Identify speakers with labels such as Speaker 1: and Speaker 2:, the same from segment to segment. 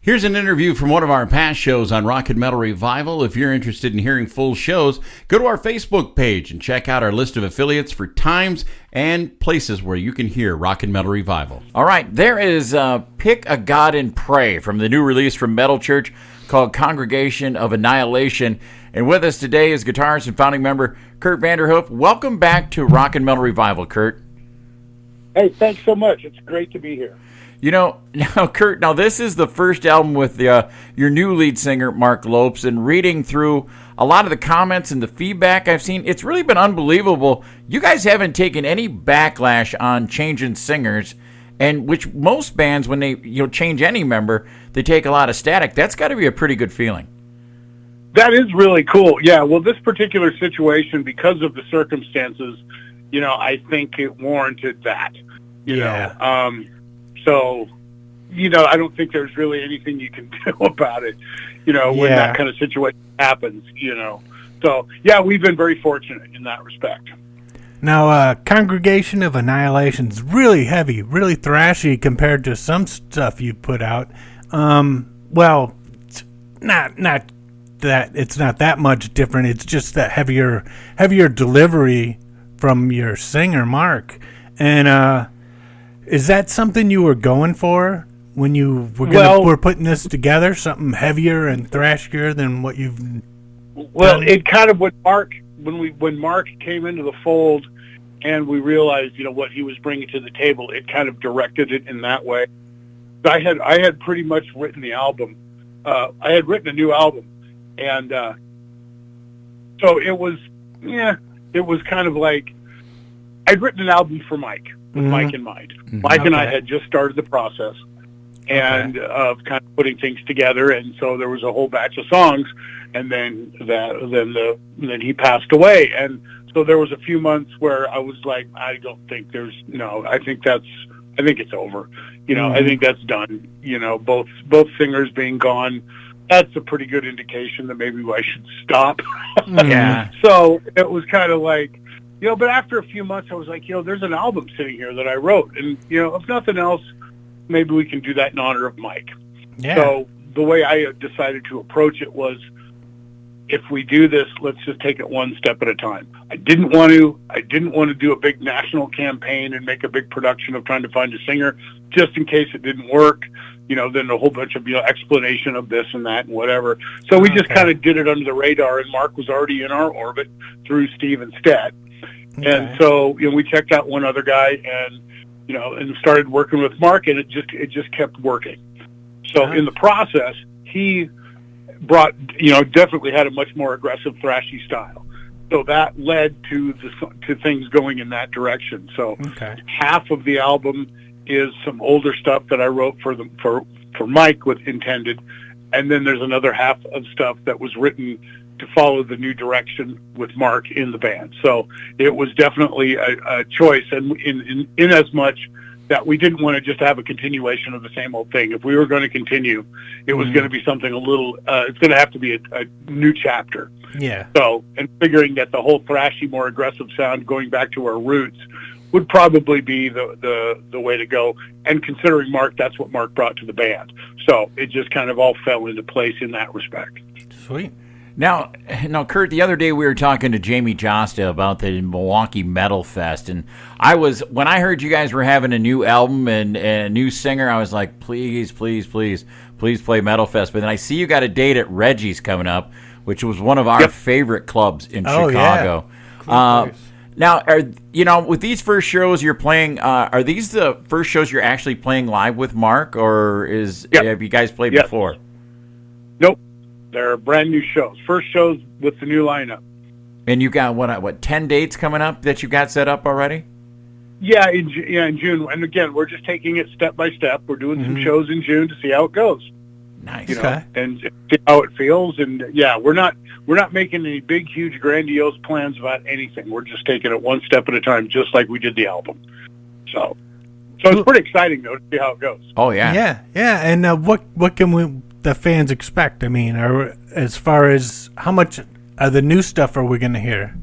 Speaker 1: Here's an interview from one of our past shows on Rock and Metal Revival. If you're interested in hearing full shows, go to our Facebook page and check out our list of affiliates for times and places where you can hear Rock and Metal Revival. All right, there is Pick a God and Pray from the new release from Metal Church called Congregation of Annihilation. And with us today is guitarist and founding member Kurdt-Vanderhoof. Welcome back to Rock and Metal Revival, Kurt.
Speaker 2: Hey, thanks so much. It's great to be here.
Speaker 1: You know, now, Kurt, this is the first album with your new lead singer, Mark Lopes, and reading through a lot of the comments and the feedback I've seen, it's really been unbelievable. You guys haven't taken any backlash on changing singers, and which most bands, when they change any member, they take a lot of static. That's got to be a pretty good feeling.
Speaker 2: That is really cool. Yeah, well, this particular situation, because of the circumstances, I think it warranted that. So, I don't think there's really anything you can do about it, when that kind of situation happens, So, yeah, we've been very fortunate in that respect.
Speaker 3: Now, Congregation of Annihilation is really heavy, really thrashy compared to some stuff you put out. Well, not that it's not that much different. It's just that heavier delivery from your singer, Mark. And is that something you were going for when you were putting this together? Something heavier and thrashier than what you've done?
Speaker 2: It kind of when Mark came into the fold, and we realized what he was bringing to the table, it kind of directed it in that way. I had pretty much written the album. I had written a new album, and so it was kind of like I'd written an album for Mike. With Mike in mind. Mike and I had just started the process and of kind of putting things together, and so there was a whole batch of songs, and then he passed away, and so there was a few months where I was like, I think it's over. I think that's done. Both singers being gone, that's a pretty good indication that maybe I should stop.
Speaker 1: Yeah.
Speaker 2: So it was kind of like, but after a few months, I was like, there's an album sitting here that I wrote. And, if nothing else, maybe we can do that in honor of Mike.
Speaker 3: Yeah.
Speaker 2: So the way I decided to approach it was, if we do this, let's just take it one step at a time. I didn't want to do a big national campaign and make a big production of trying to find a singer just in case it didn't work. Then a whole bunch of, explanation of this and that and whatever. So we just kind of did it under the radar, and Mark was already in our orbit through Steve instead. Okay. And so, we checked out one other guy and started working with Mark, and it just kept working. So in the process, he brought, definitely had a much more aggressive thrashy style. So that led to things going in that direction. So half of the album is some older stuff that I wrote for Mike with intended, and then there's another half of stuff that was written to follow the new direction with Mark in the band. So it was definitely a choice, and in as much that we didn't want to just have a continuation of the same old thing. If we were going to continue, it was going to be something a little, it's going to have to be a new chapter.
Speaker 3: Yeah.
Speaker 2: So, and figuring that the whole thrashy, more aggressive sound, going back to our roots, would probably be the way to go. And considering Mark, that's what Mark brought to the band. So it just kind of all fell into place in that respect.
Speaker 3: Sweet.
Speaker 1: Now, Kurt, the other day we were talking to Jamie Josta about the Milwaukee Metal Fest, and when I heard you guys were having a new album and a new singer, I was like, please play Metal Fest. But then I see you got a date at Reggie's coming up, which was one of our favorite clubs in Chicago.
Speaker 3: Yeah.
Speaker 1: Now, with these first shows you're playing, are these the first shows you're actually playing live with Mark, or have you guys played before?
Speaker 2: Nope. They're brand new shows. First shows with the new lineup.
Speaker 1: And you got what 10 dates coming up that you got set up already?
Speaker 2: Yeah, in June. And again, we're just taking it step by step. We're doing some shows in June to see how it goes.
Speaker 1: Nice.
Speaker 2: And see how it feels. And we're not making any big, huge, grandiose plans about anything. We're just taking it one step at a time, just like we did the album. So it's pretty exciting though to see how it goes.
Speaker 1: Oh yeah.
Speaker 3: Yeah. And what can the fans expect? I mean, as far as how much of the new stuff are we going to hear?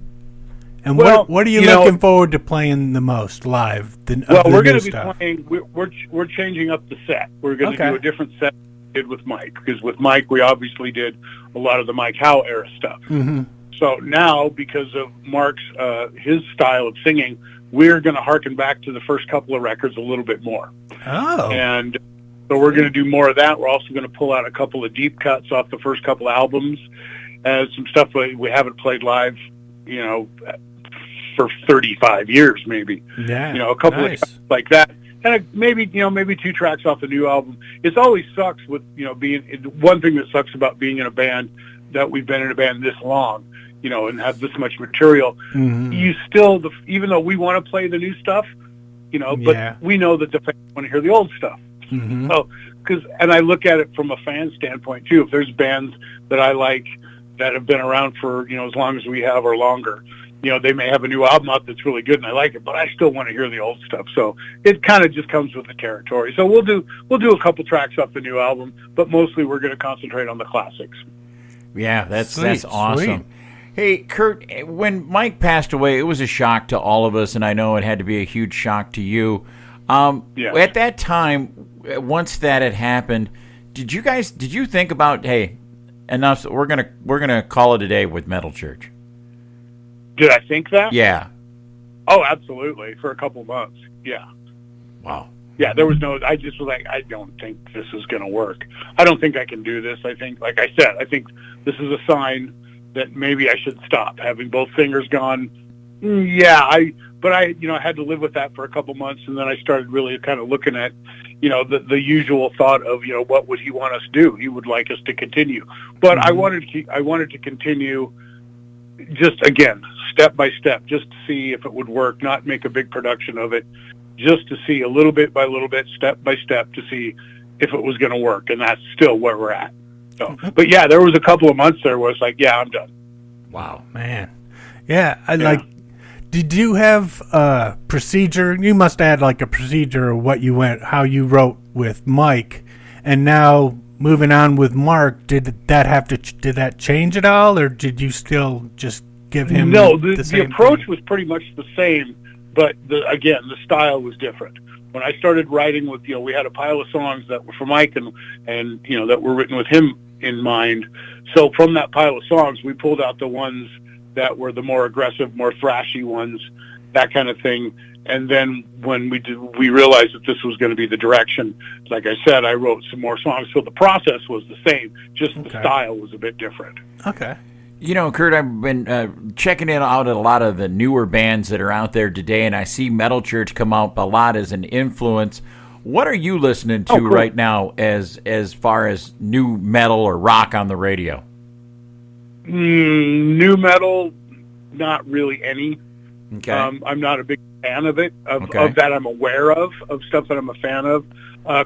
Speaker 3: And what are you looking forward to playing the most live?
Speaker 2: We're going to be playing. We're changing up the set. We're going to do a different set did with Mike, because with Mike, we obviously did a lot of the Mike Howe era stuff.
Speaker 3: Mm-hmm.
Speaker 2: So now, because of Mark's, his style of singing, we're going to harken back to the first couple of records a little bit more.
Speaker 3: Oh.
Speaker 2: And so we're going to do more of that. We're also going to pull out a couple of deep cuts off the first couple albums, some stuff we haven't played live, for 35 years, maybe.
Speaker 3: Yeah.
Speaker 2: A couple of tracks like that. And maybe 2 tracks off the new album. It always sucks with, being, one thing that sucks about being in a band, that we've been in a band this long, and have this much material.
Speaker 3: Mm-hmm.
Speaker 2: You still, even though we want to play the new stuff, but we know that the fans want to hear the old stuff.
Speaker 3: Mm-hmm.
Speaker 2: So, and I look at it from a fan standpoint too. If there's bands that I like that have been around for, as long as we have or longer, they may have a new album out that's really good and I like it, but I still want to hear the old stuff. So it kind of just comes with the territory. So we'll do a couple tracks off the new album, but mostly we're going to concentrate on the classics.
Speaker 1: Yeah, that's awesome.
Speaker 3: Sweet.
Speaker 1: Hey, Kurt, when Mike passed away, it was a shock to all of us, and I know it had to be a huge shock to you. At that time, once that had happened, did you think about, hey, enough, we're gonna call it a day with Metal Church?
Speaker 2: Did I think that?
Speaker 1: Yeah.
Speaker 2: Oh, absolutely. For a couple months. Yeah.
Speaker 1: Wow.
Speaker 2: Yeah, there was I just was like, I don't think this is going to work. I don't think I can do this. I think, like I said, this is a sign that maybe I should stop. Having both singers gone, but I had to live with that for a couple months, and then I started really kind of looking at, the usual thought of, what would he want us to do? He would like us to continue, but I wanted to continue, just again, step by step, just to see if it would work, not make a big production of it, just to see a little bit by little bit, step by step, to see if it was going to work, and that's still where we're at. So, but yeah, there was a couple of months there where it's like, yeah, I'm done.
Speaker 3: Wow, man. Yeah. Did you have a procedure? You must have had like a procedure of how you wrote with Mike, and now moving on with Mark. Did that change at all, or did you still just give him the same
Speaker 2: approach
Speaker 3: thing?
Speaker 2: was pretty much the same, but the style was different. When I started writing with, we had a pile of songs that were for Mike and that were written with him in mind. So from that pile of songs, we pulled out the ones that were the more aggressive, more thrashy ones, that kind of thing. And then when we realized that this was going to be the direction. Like I said, I wrote some more songs, so the process was the same, just the style was a bit different.
Speaker 3: Okay.
Speaker 1: Kurt, I've been checking out a lot of the newer bands that are out there today, and I see Metal Church come out a lot as an influence. What are you listening to right now as far as new metal or rock on the radio?
Speaker 2: New metal, not really any.
Speaker 1: Okay.
Speaker 2: I'm not a big fan of it, of that I'm aware of stuff that I'm a fan of.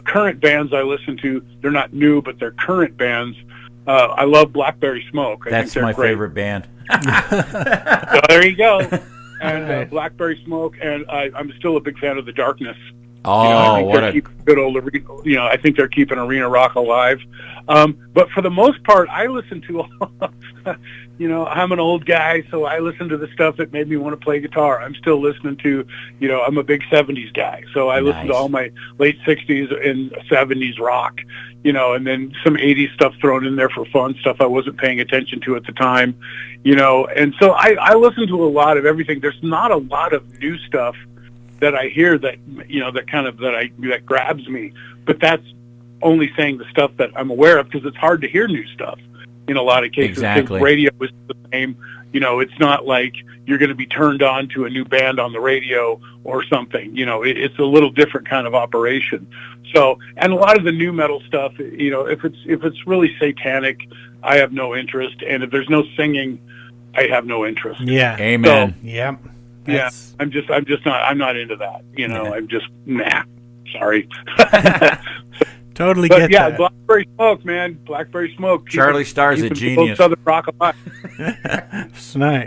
Speaker 2: Current bands I listen to, they're not new, but they're current bands. I love Blackberry Smoke.
Speaker 1: That's my favorite band.
Speaker 2: So there you go. And Blackberry Smoke, and I'm still a big fan of The Darkness. I think they're keeping arena rock alive. But for the most part, I listen to, I'm an old guy, so I listen to the stuff that made me want to play guitar. I'm still listening to, I'm a big 70s guy, so I listen to all my late 60s and 70s rock, and then some 80s stuff thrown in there for fun, stuff I wasn't paying attention to at the time, and so I listen to a lot of everything. There's not a lot of new stuff that I hear that, that grabs me, but that's only saying the stuff that I'm aware of, because it's hard to hear new stuff in a lot of cases.
Speaker 1: Exactly.
Speaker 2: Radio is the same. It's not like you're going to be turned on to a new band on the radio or something. It's a little different kind of operation. So, and a lot of the new metal stuff, if it's really satanic, I have no interest. And if there's no singing, I have no interest.
Speaker 3: Yeah.
Speaker 1: Amen.
Speaker 3: So, yep.
Speaker 2: Yeah. I'm not into that. I'm just, sorry.
Speaker 3: Totally
Speaker 2: but
Speaker 3: get that.
Speaker 2: Blackberry Smoke, man. Blackberry Smoke.
Speaker 1: Charlie Starr's a genius.
Speaker 2: Southern rock alive.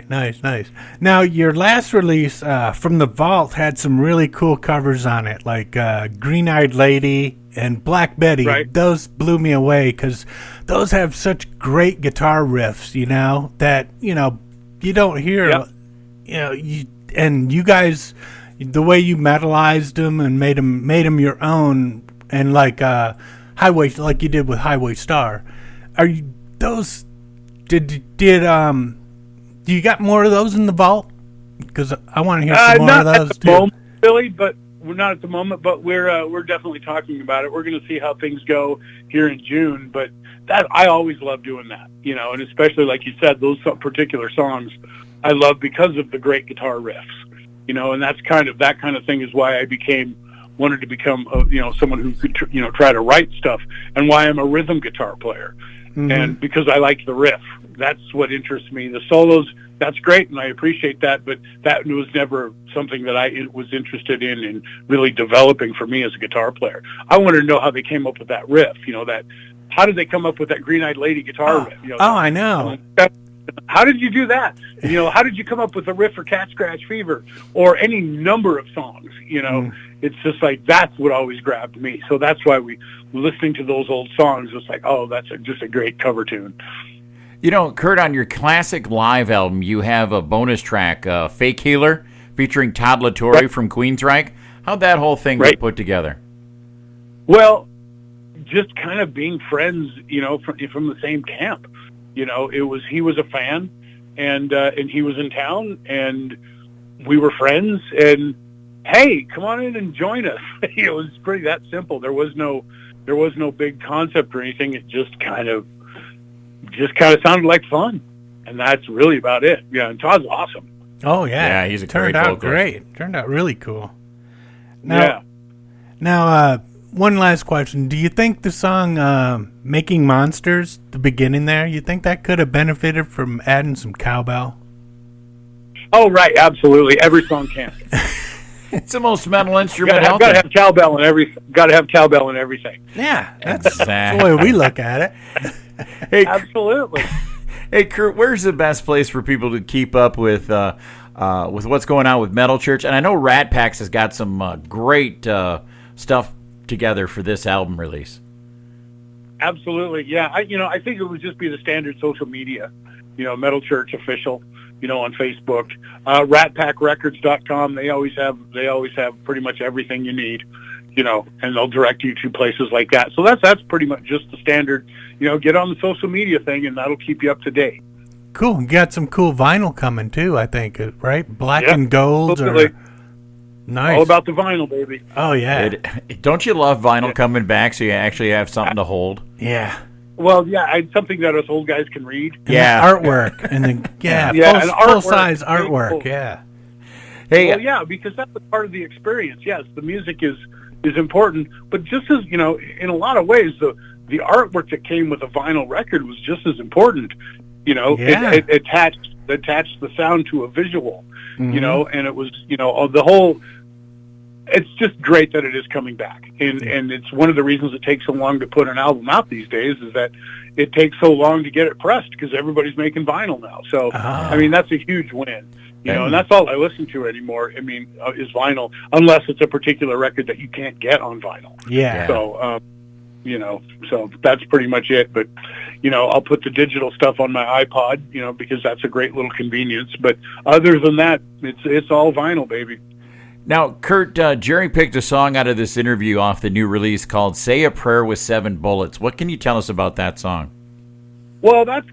Speaker 3: Nice. Now, your last release, From the Vault, had some really cool covers on it, like Green Eyed Lady and Black Betty.
Speaker 2: Right.
Speaker 3: Those blew me away because those have such great guitar riffs, that, you don't hear, and you guys, the way you metalized them and made them your own. And like Highway, like you did with Highway Star. Are you those? Do you got more of those in the vault? Because I want to hear some more of those too.
Speaker 2: Moment, Billy, but we're not at the moment. But we're definitely talking about it. We're going to see how things go here in June. But that I always love doing that, and especially like you said, those particular songs I love because of the great guitar riffs, and that's that kind of thing is why I wanted to become someone who could try to write stuff, and why I'm a rhythm guitar player. Mm-hmm. And because I like the riff. That's what interests me. The solos, that's great, and I appreciate that, but that was never something that I was interested in really developing for me as a guitar player. I wanted to know how they came up with that riff, how did they come up with that Green-Eyed Lady guitar riff?
Speaker 3: I know.
Speaker 2: How did you do that? How did you come up with a riff for Cat Scratch Fever or any number of songs? It's just like, that's what always grabbed me. So that's why listening to those old songs, it's like, oh, that's just a great cover tune.
Speaker 1: Kurt, on your classic live album, you have a bonus track, Fake Healer, featuring Todd La Torre from Queensryche. How'd that whole thing get put together?
Speaker 2: Well, just kind of being friends, from the same camp. He was a fan, and he was in town, and we were friends, and hey, come on in and join us. It was pretty that simple. There was no big concept or anything. It just kind of sounded like fun, and that's really about it. Yeah, and Todd's awesome.
Speaker 3: Oh yeah,
Speaker 1: he's
Speaker 3: turned out great. Turned out really cool. Now, one last question: do you think the song "Making Monsters," the beginning there, you think that could have benefited from adding some cowbell?
Speaker 2: Oh right, absolutely. Every song can.
Speaker 1: It's the most metal instrument
Speaker 2: out there. Got to have cowbell in everything.
Speaker 3: Yeah, that's the way we look at it.
Speaker 2: Hey, absolutely.
Speaker 1: Hey, Kurt, where's the best place for people to keep up with what's going on with Metal Church? And I know Rat Pax has got some great stuff together for this album release.
Speaker 2: Absolutely, yeah. I think it would just be the standard social media, Metal Church Official, on Facebook, ratpackrecords.com. They always have pretty much everything you need, and they'll direct you to places like that. So that's pretty much just the standard, get on the social media thing, and that'll keep you up to date.
Speaker 3: Cool. You got some cool vinyl coming too, I think, right? Black and gold. Nice.
Speaker 2: All about the vinyl, baby.
Speaker 3: Oh yeah.
Speaker 1: Don't you love vinyl coming back so you actually have something to hold?
Speaker 3: Yeah.
Speaker 2: Well, yeah, something that us old guys can read.
Speaker 3: And artwork, and then full size artwork. Cool. Yeah.
Speaker 2: Hey, well, yeah, because that's a part of the experience. Yes, the music is important, but just as in a lot of ways, the artwork that came with a vinyl record was just as important. It attached the sound to a visual. Mm-hmm. And it was the whole. It's just great that it is coming back, and it's one of the reasons it takes so long to put an album out these days is that it takes so long to get it pressed because everybody's making vinyl now. So that's a huge win, and that's all I listen to anymore. Is vinyl, unless it's a particular record that you can't get on vinyl.
Speaker 3: Yeah.
Speaker 2: So so that's pretty much it. But I'll put the digital stuff on my iPod, because that's a great little convenience. But other than that, it's all vinyl, baby.
Speaker 1: Now, Kurt, Jerry picked a song out of this interview off the new release called Say a Prayer with 7 Bullets. What can you tell us about that song?
Speaker 2: Well, that's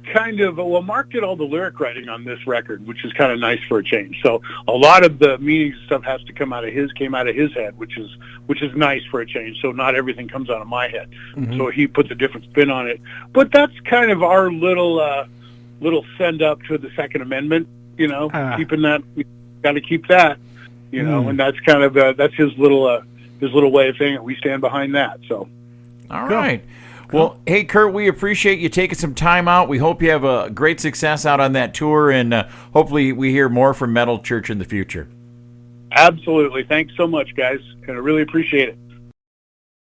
Speaker 2: Mark did all the lyric writing on this record, which is kind of nice for a change. So a lot of the meanings and stuff has to came out of his head, which is nice for a change. So not everything comes out of my head. Mm-hmm. So he puts a different spin on it. But that's kind of our little send up to the Second Amendment, keeping that, we got to keep that. And that's kind of that's his little way of saying it. We stand behind that. So,
Speaker 1: all right. Well, hey, Kurt, we appreciate you taking some time out. We hope you have a great success out on that tour, and hopefully we hear more from Metal Church in the future.
Speaker 2: Absolutely. Thanks so much, guys, and I really appreciate it.